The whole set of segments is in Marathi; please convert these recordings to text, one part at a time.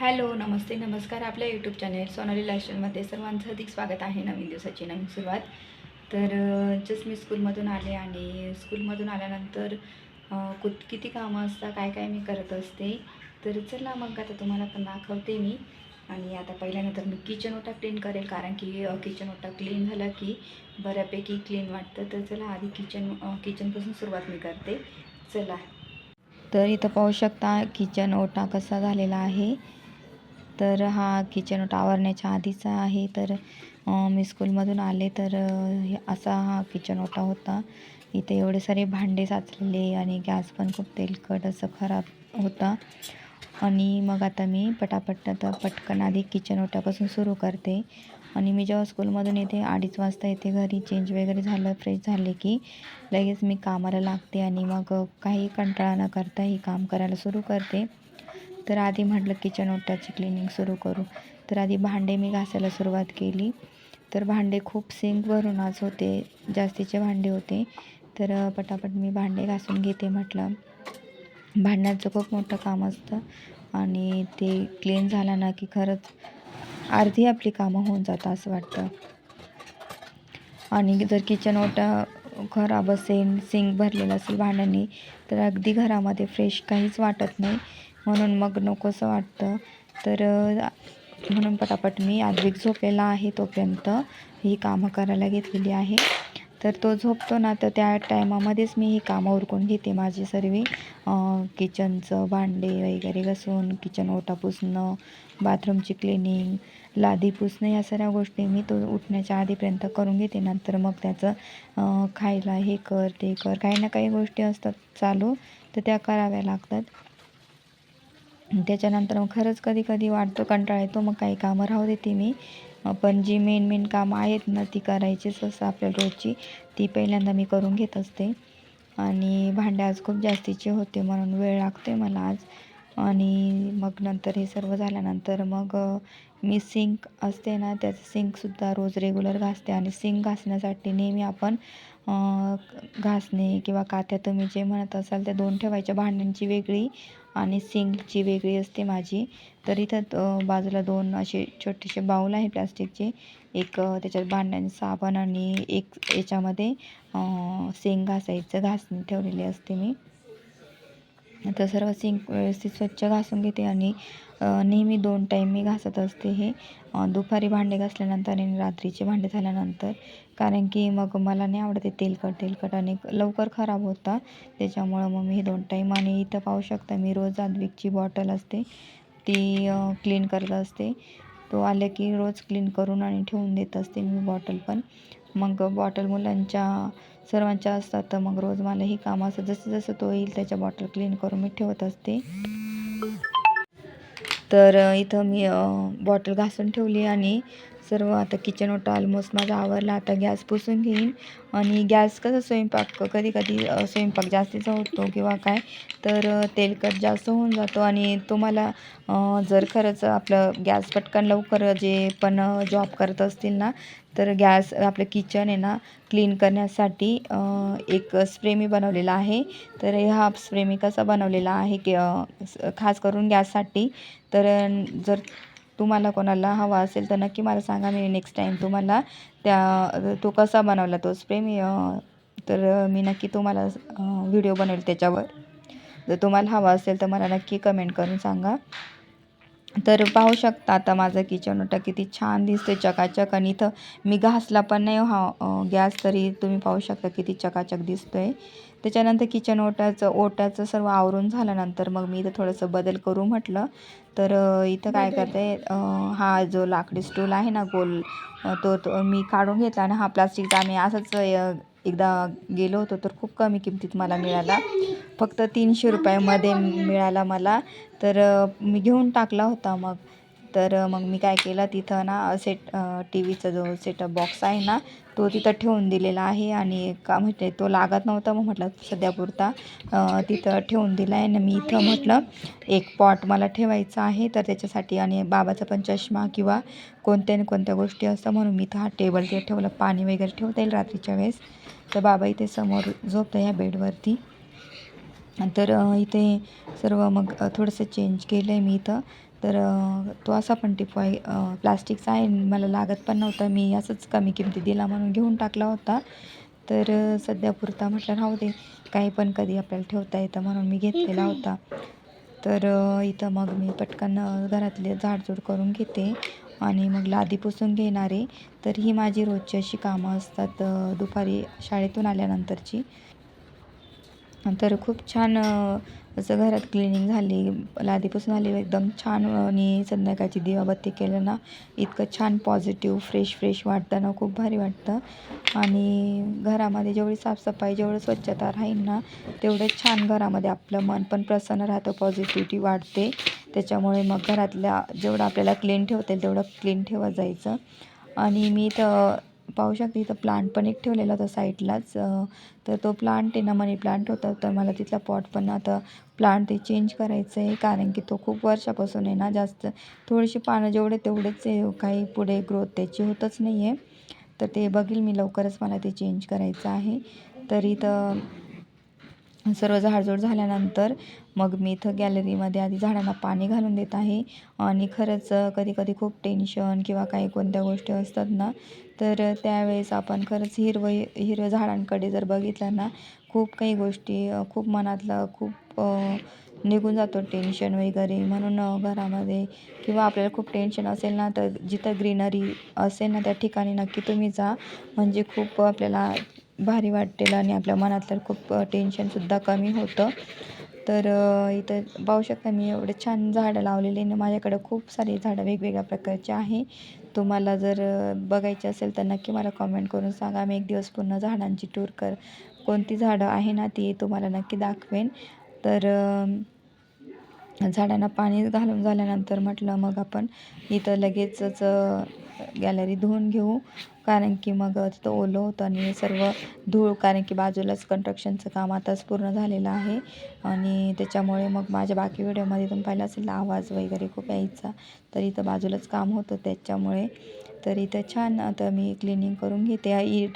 हॅलो, नमस्ते, नमस्कार. आपल्या यूट्यूब चॅनेल सोनाली लाईफस्टाईलमध्ये सर्वांचं अधिक स्वागत आहे. नवीन दिवसाची नवीन सुरुवात. तर जस्ट मी स्कूलमधून आले आणि स्कूलमधून आल्यानंतर किती कामं असतात, काय काय मी करत असते. तर चला मग आता तुम्हाला पण दाखवते मी. आणि आता पहिल्यानंतर मी किचन ओटा क्लीन करेल, कारण की किचन ओटा क्लीन झाला की बऱ्यापैकी क्लीन वाटतं. तर चला आधी किचनपासून सुरुवात मी करते. चला. तर इथं पाहू शकता किचन ओटा कसा झालेला आहे. तर हा किचन ओटा आवरण्याच्या आधीचा आहे. तर मी स्कूलमधून आले तर असा हा किचन ओटा होता. इथे एवढे सारे भांडे साचलेले आणि गॅस पण खूप तेलकट असं खराब होता. आणि मग आता मी पटकन आधी किचन ओट्यापासून सुरू करते. आणि मी जेव्हा स्कूलमधून येते 2:30 वाजता येते घरी, चेंज वगैरे झालं, फ्रेश झाले की लगेच मी कामाला लागते आणि मग काही कंटाळा न करता ही काम करायला सुरू करते. तर आधी म्हटलं किचन ओट्याची क्लिनिंग सुरू करू. तर आधी भांडे मी घासायला सुरुवात केली. तर भांडे खूप सिंकवरून आज होते, जास्तीचे भांडे होते. तर पटापट मी भांडे घासून घेते. म्हटलं भांड्यांचं खूप मोठं काम असतं आणि ते क्लीन झालं ना की खरंच अर्धी आपली कामं होऊन जातं असं वाटतं. आणि जर किचन ओटा खराब असेल, सिंक भरलेलं असेल भांड्यांनी, तर अगदी घरामध्ये फ्रेश काहीच वाटत नाही. म्हणून मग नकोसं वाटतं. तर म्हणून पटापट मी आद्विक झोपलेला आहे तोपर्यंत ही कामं करायला घेतलेली आहे. तर तो झोपतो ना, तर त्या टायमामध्येच मी ही कामं उरकून घेते माझी सर्व. किचनचं भांडे वगैरे घासून, किचन ओटा पुसणं, बाथरूमची क्लिनिंग, लादी पुसणं, या सर्व गोष्टी मी तो उठण्याच्या आधीपर्यंत करून घेते. नंतर मग त्याचं खायला हे कर ते कर, काही ना काही गोष्टी असतात चालू, तर त्या कराव्या लागतात. त्याच्यानंतर मग खरंच कधी कधी वाटतं, कंटाळा येतो, मग काही कामं राहू देते मी. पण जी मेन कामं आहेत ना ती करायचीच असं आपल्याला रोजची, ती पहिल्यांदा मी करून घेत असते. आणि भांडे आज खूप जास्तीचे होते म्हणून वेळ लागतो आहे मला आज. आणि मग नंतर हे सर्व झाल्यानंतर मग मी सिंक असते ना, त्याचं सिंकसुद्धा रोज रेग्युलर घासते. आणि सिंक घासण्यासाठी नेहमी आपण घासणे किंवा कात्या तुम्ही जे म्हणत असाल त्या 2 ठेवायच्या, भांड्यांची वेगळी आणि सिंकची वेगळी असते माझी. तर इथं बाजूला 2 असे छोटेसे बाऊल आहे प्लास्टिकचे. एक त्याच्यात भांड्याने साबण आणि एक याच्यामध्ये सिंक घासायचं घासणी ठेवलेली असते मी. तर सर्व सिंक व्यवस्थित स्वच्छ घासून घेते. आणि नेहमी 2 टाईम मी घासत असते हे, दुपारी भांडे घासल्यानंतर आणि रात्रीचे भांडे झाल्यानंतर. कारण की मग मला नाही आवडत ते तेलकट आणि लवकर खराब होतात. त्याच्यामुळं मग मी हे 2 टाईम. आणि इथं पाहू शकता मी रोज आद्विकची बॉटल असते ती क्लीन करत असते. तो आले की रोज क्लीन करून आणि ठेवून देत असते मी बॉटल पण. मग बॉटल मुलांच्या सर्वांच्या असतात, तर मग रोज मला ही कामं असं जसं तो येईल त्याच्या बॉटल क्लीन करून मी ठेवत असते. तर इथं मी बॉटल घासून ठेवली आणि सर्व आता किचन ओटा ऑलमोस्ट माझा आवरला. आता गॅस पुसून घेईन. आणि गॅस कसं स्वयंपाक कधी कधी स्वयंपाक जास्तीचा होतो किंवा काय, तर तेलकट जास्त होऊन जातो. आणि तुम्हाला जर खरंच आपलं गॅस पटकन लवकर जे पण जॉब करत असतील ना, तर गॅस आपलं किचन आहे ना क्लीन करण्यासाठी एक स्प्रे मी बनवलेला आहे. तर हा स्प्रे मी कसा बनवलेला आहे की खास करून गॅससाठी. तर जर तुम्हाला कोणाला हवा असेल तर नक्की मला सांगा, मी नेक्स्ट टाईम तुम्हाला तो कसा बनवला तो स्प्रे तर मी नक्की तुम्हाला व्हिडिओ बनवेल त्याच्यावर. जर तुम्हाला हवा असेल तर मला नक्की कमेंट करून सांगा. तर पाहू शकता आता माझं किचन ओटा किती छान दिसते, चकाचक. आणि इथं मी घासला पण नाही हा गॅस, तरी तुम्ही पाहू शकता किती चकाचक दिसतोय. त्याच्यानंतर किचन ओट्याचं सर्व आवरून झाल्यानंतर मग मी इथं थोडंसं बदल करू म्हटलं. तर इथं काय करते, हा जो लाकडी स्टूल आहे ना गोल, तो मी काढून घेतला. आणि हा प्लास्टिकचा आम्ही असंच एकदा गेलो होतो, तर खूप कमी किमतीत मला मिळाला, फक्त 300 रुपयामध्ये मिळाला मला. तर मी घेऊन टाकला होता मग. तर मग मी काय केलं, तिथं ना टी व्हीचा जो सेटअप बॉक्स आहे ना, तो तिथं ठेवून दिलेला आहे. आणि का म्हणते तो लागत नव्हता, मग म्हटलं सध्यापुरता तिथं ठेवून दिला आहे. आणि मी इथं म्हटलं एक पॉट मला ठेवायचं आहे, तर त्याच्यासाठी. आणि बाबाचा पण चष्मा किंवा कोणत्या ना कोणत्या गोष्टी असतात, म्हणून मी इथं हा टेबल ते ठेवलं, पाणी वगैरे ठेवता येईल रात्रीच्या वेळेस. तर बाबा इथे समोर झोपतं ह्या बेडवरती. तर इथे सर्व मग थोडंसं चेंज केलं आहे मी इथं. तर तो असा पण टिपो आहे, प्लास्टिकचा आहे, मला लागत पण नव्हता, मी असंच कमी किमती दिला म्हणून घेऊन टाकला होता. तर सध्यापुरता म्हटलं राहू दे, काही पण कधी आपल्याला ठेवता येतं म्हणून मी घेतलेला होता. तर इथं मग मी पटकन घरातले झाडझूड करून घेते आणि मग लादी पुसून घेणार आहे. तर ही माझी रोजची अशी कामं असतात दुपारी शाळेतून आल्यानंतरची. तर खूप छान असं घरात क्लिनिंग झाली, लादीपासून आली एकदम छान, आणि संध्याकाळची दिवाबत्ती केलं ना, इतकं छान पॉझिटिव्ह फ्रेश वाटतं ना, खूप भारी वाटतं. आणि घरामध्ये जेवढी साफसफाई, जेवढं स्वच्छता राहील ना, तेवढं छान घरामध्ये आपलं मन पण प्रसन्न राहतं, पॉझिटिव्हिटी वाढते. त्याच्यामुळे मग घरातल्या जेवढं आपल्याला क्लीन ठेवता येईल तेवढं क्लीन ठेवत जायचं. आणि मी तर पाहू शकते इथं प्लांट पण एक ठेवलेला होता साईडलाच. तर तो प्लांट आहे ना, मनी प्लांट होता, तर मला तिथला पॉट पण आता प्लांट ते चेंज करायचं आहे, कारण की तो खूप वर्षापासून आहे ना, जास्त थोडीशी पानं जेवढे तेवढेच आहे, काही पुढे ग्रोथ त्याची होतच नाही आहे. तर ते बघील मी लवकरच, मला ते चेंज करायचं आहे. तर इथं सर्व झाडझूड झाल्यानंतर मग मी इथं गॅलरीमध्ये आधी झाडांना पाणी घालून देत आहे. आणि खरंच कधी कधी खूप टेन्शन किंवा काही कोणत्या गोष्टी असतात ना, तर त्यावेळेस आपण खरंच हिरवं झाडांकडे जर बघितलं ना, खूप काही गोष्टी खूप मनातलं खूप निघून जातो टेन्शन वगैरे. म्हणून घरामध्ये किंवा आपल्याला खूप टेन्शन असेल ना, तर जिथं ग्रीनरी असेल ना, त्या ठिकाणी नक्की तुम्ही जा, म्हणजे खूप आपल्याला भारी वाटेल आणि आपल्या मनातलं खूप टेन्शनसुद्धा कमी होतं. तर इथं पाहू शकता मी एवढे छान झाडं लावलेले आहे. माझ्याकडे खूप सारे झाडं वेगवेगळ्या प्रकारचे आहे. तुम्हाला जर बघायचे असेल तर नक्की मला कमेंट करून सांगा. मी एक दिवस पूर्ण झाडांची टूर कोणती झाडं आहे ना ती तुम्हाला नक्की दाखवेन. तर झाडांना पाणी घालून झाल्यानंतर म्हटलं मग आपण इथं लगेचच गॅलरी धुवून घेऊ, कारण की मग तिथं ओलं होतं आणि सर्व धूळ, कारण की बाजूलाच कन्स्ट्रक्शनचं काम आताच पूर्ण झालेलं आहे. आणि त्याच्यामुळे मग माझ्या बाकी व्हिडिओमध्ये तुम्ही पाहिलं असेल आवाज वगैरे खूप यायचा, तर इथं बाजूलाच काम होतं त्याच्यामुळे. तर इथं छान आता मी क्लिनिंग करून घेते. ही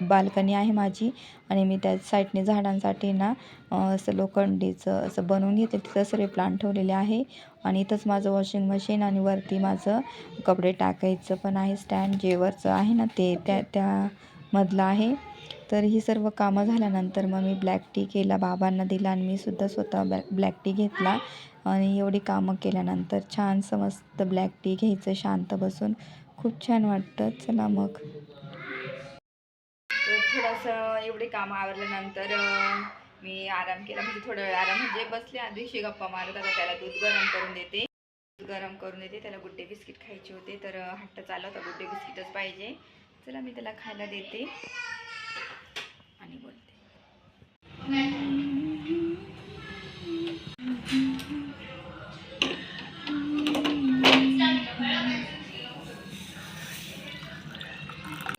बाल्कनी आहे माझी, आणि मी त्या साईडने झाडांसाठी ना असं लोखंडीचं असं बनवून घेते, तिथं सर्व प्लांट ठेवलेले आहे. आणि इथंच माझं वॉशिंग मशीन, आणि वरती माझं कपडे टाकायचं पण आहे स्टँड, जे वरचं आहे ना ते त्यामधलं आहे. तर ही सर्व कामं झाल्यानंतर मग मी ब्लॅक टी केला, बाबांना दिला, आणि मी सुद्धा स्वतः ब्लॅक टी घेतला. आणि एवढी कामं केल्यानंतर छानसं मस्त ब्लॅक टी घ्यायचं शांत बसून, खूप छान वाटतं. चला मग थोडंसं एवढी कामं आवरल्यानंतर मी आराम केला, म्हणजे थोडा वेळ आराम, म्हणजे बसले आधीशी गप्पा मारत. आता त्याला दूध गरम करून देते. त्याला गुड्डे बिस्किट खायचे होते, तर हट्ट चालला होता गुड्डे बिस्किटच पाहिजे. चला मी त्याला खायला देते आणि बोलते.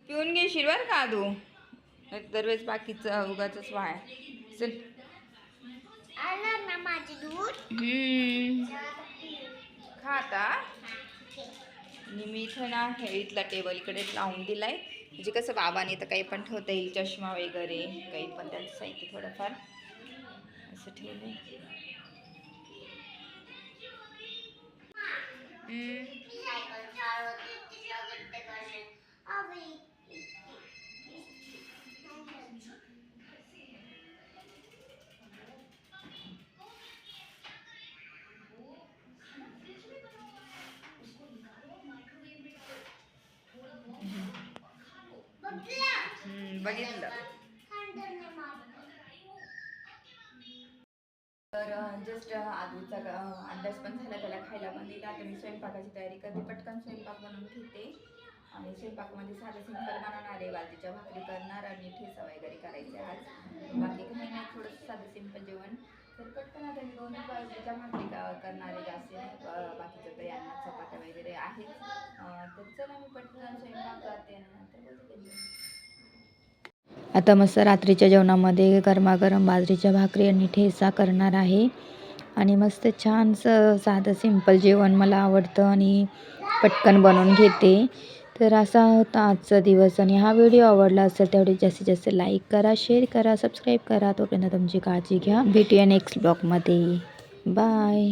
पिऊन घेशील बरं का तू, दरवेळेस बाकीचं उगाच वाया. चल खा आता. आणि मी इथं ना हे इथला टेबल इकडे लावून दिलाय, म्हणजे कसं बाबाने तर काही पण ठेवता येईल, चष्मा वगैरे काही पण त्यांचं साहित्य थोडंफार असं ठेवलंय. बघितलं. तर जस्ट आजूचा अंदाज पण झाला, त्याला खायला पण दिला. आता मी स्वयंपाकाची तयारी करते, पटकन स्वयंपाक बनवून घेते. आणि स्वयंपाकमध्ये साधं सिंपल बनवणार आहे, बाजरीच्या भाकरी करणार आणि ठेचा वगैरे करायचे आज. बाकी काही नाही, थोडंसं साधं सिंपल जेवण. तर पटकन आता मी 2 बाजरीच्या भाकरी करणार आहे, जास्त नाही. बाकीचं काही अन्नात चपात्या वगैरे आहेत. तर चला मी पटकन स्वयंपाक करते आणि नंतर बोलते. आता मस्त रात्रीच्या जेवणामध्ये गरमागरम बाजरीच्या भाकरी आणि ठेचा करणार आहे. आणि मस्त छानसं साधं सिंपल जेवण मला आवडतं आणि पटकन बनवून घेते. तर असा होता आजचा दिवस, आणि हा व्हिडिओ आवडला असेल तेवढे जास्तीत जास्त लाईक करा, शेअर करा, सबस्क्राईब करा. तोपर्यंत तुमची काळजी घ्या. भेटूया नेक्स्ट ब्लॉगमध्ये. बाय.